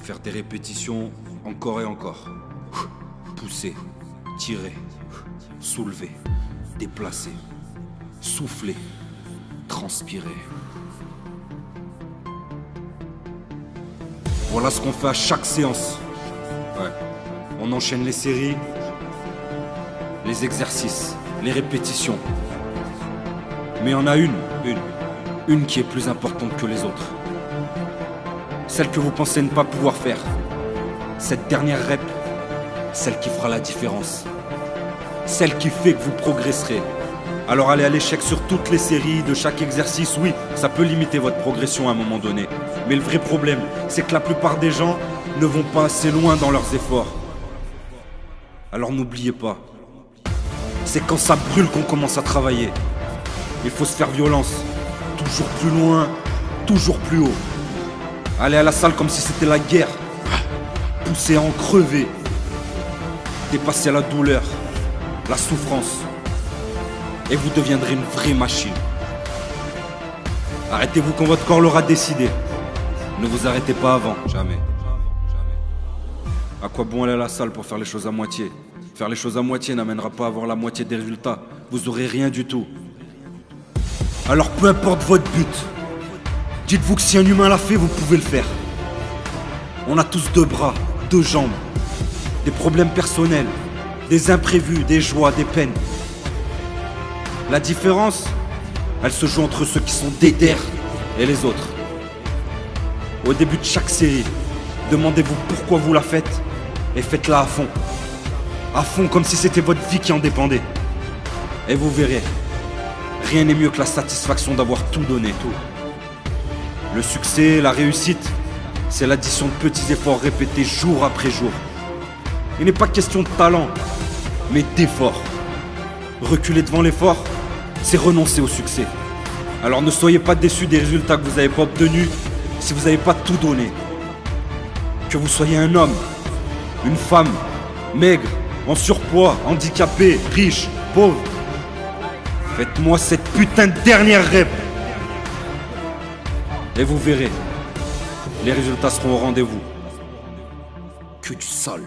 Faire des répétitions encore et encore. Pousser, tirer, soulever, déplacer, souffler, transpirer. Voilà ce qu'on fait à chaque séance. Ouais. On enchaîne les séries, les exercices, les répétitions. Mais il y en a une qui est plus importante que les autres. Celle que vous pensez ne pas pouvoir faire. Cette dernière rep, celle qui fera la différence. Celle qui fait que vous progresserez. Alors aller à l'échec sur toutes les séries de chaque exercice, oui, ça peut limiter votre progression à un moment donné. Mais le vrai problème, c'est que la plupart des gens ne vont pas assez loin dans leurs efforts. Alors n'oubliez pas, c'est quand ça brûle qu'on commence à travailler. Il faut se faire violence. Toujours plus loin, toujours plus haut. Aller à la salle comme si c'était la guerre. Pousser à en crever. Dépasser la douleur, la souffrance. Et vous deviendrez une vraie machine. Arrêtez-vous quand votre corps l'aura décidé. Ne vous arrêtez pas avant, jamais. À quoi bon aller à la salle pour faire les choses à moitié? Faire les choses à moitié n'amènera pas à avoir la moitié des résultats. Vous aurez rien du tout. Alors peu importe votre but, dites-vous que si un humain l'a fait, vous pouvez le faire. On a tous deux bras, deux jambes, des problèmes personnels, des imprévus, des joies, des peines. La différence, elle se joue entre ceux qui sont déter et les autres. Au début de chaque série, demandez-vous pourquoi vous la faites et faites-la à fond. À fond comme si c'était votre vie qui en dépendait. Et vous verrez, rien n'est mieux que la satisfaction d'avoir tout donné, tout. Le succès, la réussite, c'est l'addition de petits efforts répétés jour après jour. Il n'est pas question de talent, mais d'effort. Reculer devant l'effort, c'est renoncer au succès. Alors ne soyez pas déçus des résultats que vous n'avez pas obtenus si vous n'avez pas tout donné. Que vous soyez un homme, une femme, maigre, en surpoids, handicapé, riche, pauvre. Faites-moi cette putain de dernière rep. Et vous verrez, les résultats seront au rendez-vous. Que du sale.